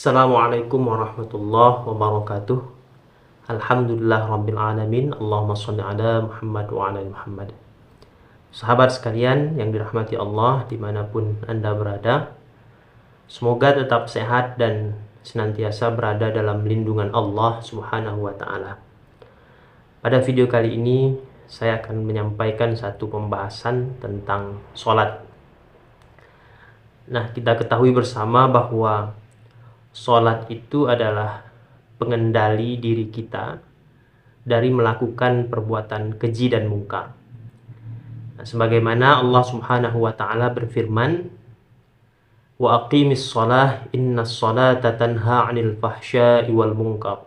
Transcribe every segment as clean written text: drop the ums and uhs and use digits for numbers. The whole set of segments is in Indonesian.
Assalamualaikum warahmatullahi wabarakatuh. Alhamdulillah rabbil alamin. Allahumma shalli ala Muhammad wa ala ali Muhammad. Sahabat sekalian yang dirahmati Allah dimanapun Anda berada, semoga tetap sehat dan senantiasa berada dalam lindungan Allah subhanahu wa ta'ala. Pada video kali ini saya akan menyampaikan satu pembahasan tentang sholat. Nah, kita ketahui bersama bahwa sholat itu adalah pengendali diri kita dari melakukan perbuatan keji dan mungkar. Nah, sebagaimana Allah Subhanahu wa taala berfirman, "Wa aqimis shalah innas sholata tanha 'anil fahsya'i wal munkar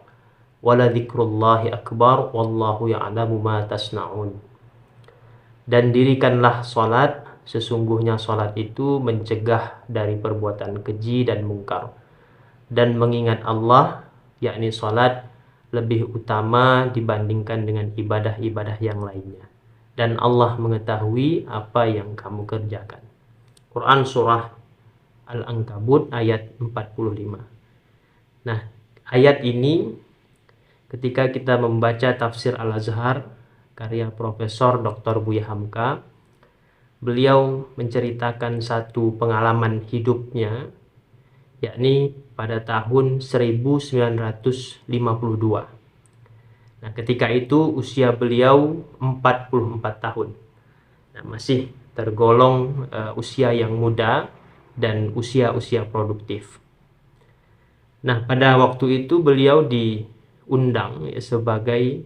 wa la dzikrullahi akbar wallahu ya'lamu ma tasna'un." Dan dirikanlah sholat, sesungguhnya sholat itu mencegah dari perbuatan keji dan mungkar. Dan mengingat Allah, yakni sholat, lebih utama dibandingkan dengan ibadah-ibadah yang lainnya. Dan Allah mengetahui apa yang kamu kerjakan. Quran Surah Al-Ankabut ayat 45. Nah, ayat ini ketika kita membaca tafsir Al-Azhar, karya Profesor Dr. Buya Hamka, beliau menceritakan satu pengalaman hidupnya, yakni pada tahun 1952. Nah, ketika itu usia beliau 44 tahun. Nah, masih tergolong usia yang muda dan usia-usia produktif. Nah, pada waktu itu beliau diundang sebagai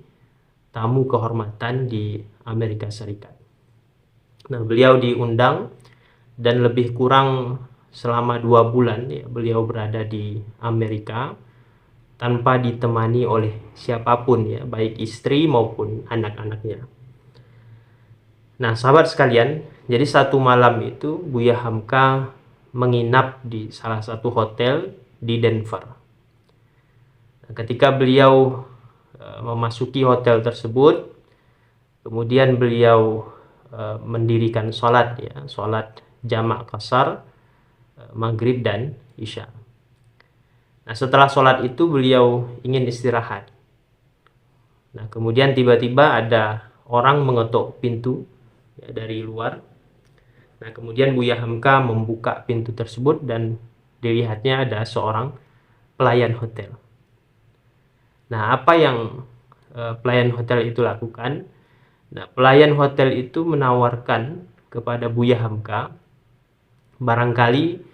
tamu kehormatan di Amerika Serikat. Nah, beliau diundang dan lebih kurang selama 2 bulan beliau berada di Amerika tanpa ditemani oleh siapapun baik istri maupun anak-anaknya. Nah, sahabat sekalian, jadi satu malam itu Buya Hamka menginap di salah satu hotel di Denver. Nah, ketika beliau memasuki hotel tersebut, kemudian beliau mendirikan sholat jamak qashar, maghrib dan isya. Nah, setelah sholat itu beliau ingin istirahat. Nah, kemudian tiba-tiba ada orang mengetuk pintu dari luar. Nah, kemudian Buya Hamka membuka pintu tersebut dan dilihatnya ada seorang pelayan hotel. Nah, apa yang pelayan hotel itu lakukan? Nah, pelayan hotel itu menawarkan kepada Buya Hamka, barangkali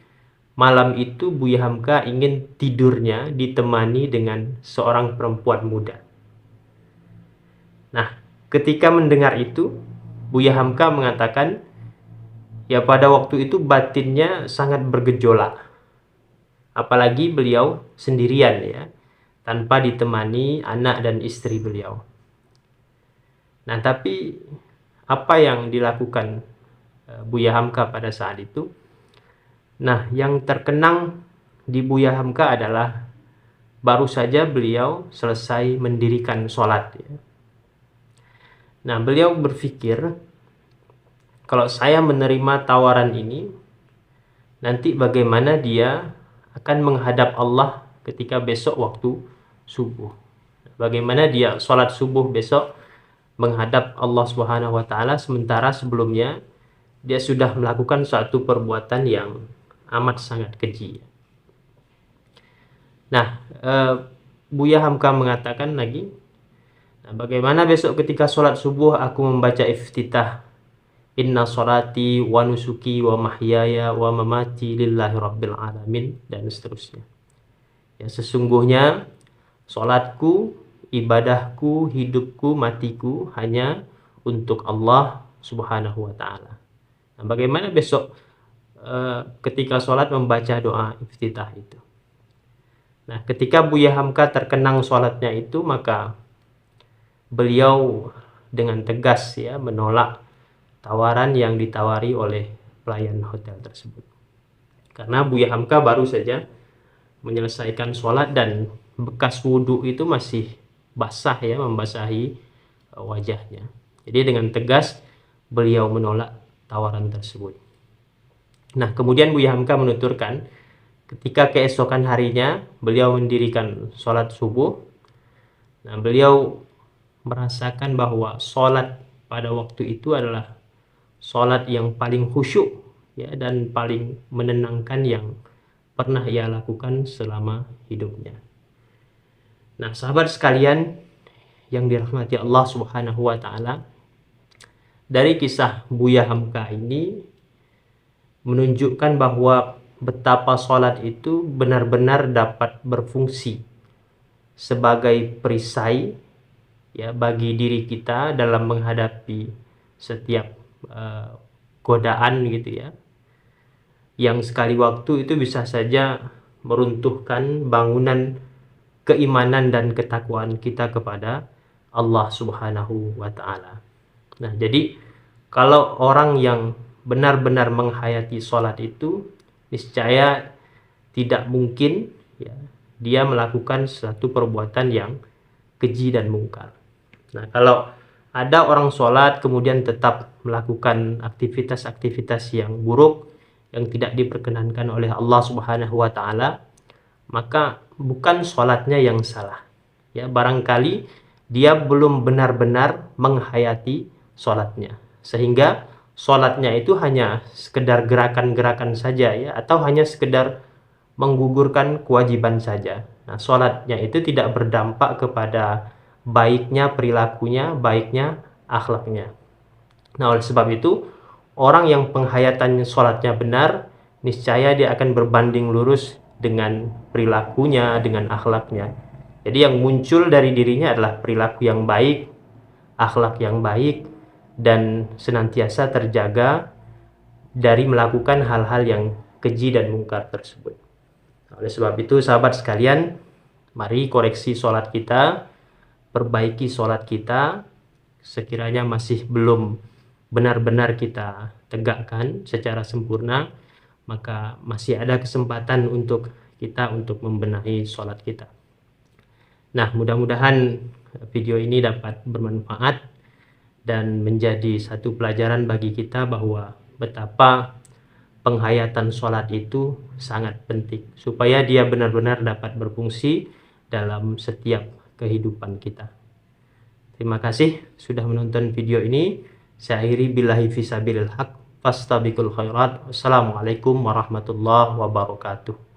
malam itu Buya Hamka ingin tidurnya ditemani dengan seorang perempuan muda. Nah, ketika mendengar itu, Buya Hamka mengatakan, pada waktu itu batinnya sangat bergejolak. Apalagi beliau sendirian tanpa ditemani anak dan istri beliau. Nah, tapi apa yang dilakukan Buya Hamka pada saat itu? Nah, yang terkenang di Buya Hamka adalah baru saja beliau selesai mendirikan sholat. Nah, beliau berpikir, kalau saya menerima tawaran ini, nanti bagaimana dia akan menghadap Allah ketika besok waktu subuh. Bagaimana dia sholat subuh besok menghadap Allah Subhanahu wa ta'ala, sementara sebelumnya dia sudah melakukan suatu perbuatan yang amat sangat keji. Nah, Buya Hamka mengatakan lagi, bagaimana besok ketika sholat subuh aku membaca iftitah, inna sholati wa nusuki wa mahyaya wa mamati lillahi rabbil alamin, dan seterusnya. Sesungguhnya sholatku, ibadahku, hidupku, matiku hanya untuk Allah Subhanahu wa ta'ala. Nah, bagaimana besok ketika sholat membaca doa iftitah itu? Nah, ketika Buya Hamka terkenang sholatnya itu, maka beliau dengan tegas menolak tawaran yang ditawari oleh pelayan hotel tersebut. Karena Buya Hamka baru saja menyelesaikan sholat dan bekas wudhu itu masih basah membasahi wajahnya. Jadi dengan tegas beliau menolak tawaran tersebut. Nah, kemudian Buya Hamka menuturkan, ketika keesokan harinya beliau mendirikan sholat subuh. Nah, beliau merasakan bahwa sholat pada waktu itu adalah sholat yang paling khusyuk ya, dan paling menenangkan yang pernah ia lakukan selama hidupnya. Nah, sahabat sekalian yang dirahmati Allah Subhanahu wa taala, dari kisah Buya Hamka ini menunjukkan bahwa betapa sholat itu benar-benar dapat berfungsi sebagai perisai ya bagi diri kita dalam menghadapi setiap godaan gitu ya, yang sekali waktu itu bisa saja meruntuhkan bangunan keimanan dan ketakwaan kita kepada Allah Subhanahu wa taala. Nah, jadi kalau orang yang benar-benar menghayati sholat itu, niscaya tidak mungkin ya, dia melakukan suatu perbuatan yang keji dan mungkar. Nah, kalau ada orang sholat kemudian tetap melakukan aktivitas-aktivitas yang buruk, yang tidak diperkenankan oleh Allah Subhanahu wa taala, maka bukan sholatnya yang salah. Ya, barangkali dia belum benar-benar menghayati sholatnya, sehingga sholatnya itu hanya sekedar gerakan-gerakan saja ya, atau hanya sekedar menggugurkan kewajiban saja. Nah, sholatnya itu tidak berdampak kepada baiknya perilakunya, baiknya akhlaknya. Nah, oleh sebab itu, orang yang penghayatan sholatnya benar, niscaya dia akan berbanding lurus dengan perilakunya, dengan akhlaknya. Jadi yang muncul dari dirinya adalah perilaku yang baik, akhlak yang baik, dan senantiasa terjaga dari melakukan hal-hal yang keji dan mungkar tersebut. Oleh sebab itu, sahabat sekalian, mari koreksi sholat kita, perbaiki sholat kita. Sekiranya masih belum benar-benar kita tegakkan secara sempurna, maka masih ada kesempatan untuk kita untuk membenahi sholat kita. Nah, mudah-mudahan video ini dapat bermanfaat dan menjadi satu pelajaran bagi kita bahwa betapa penghayatan sholat itu sangat penting supaya dia benar-benar dapat berfungsi dalam setiap kehidupan kita. Terima kasih sudah menonton video ini. Saya akhiri billahi fisabilil haq, fastabiqul khairat. Wassalamualaikum warahmatullahi wabarakatuh.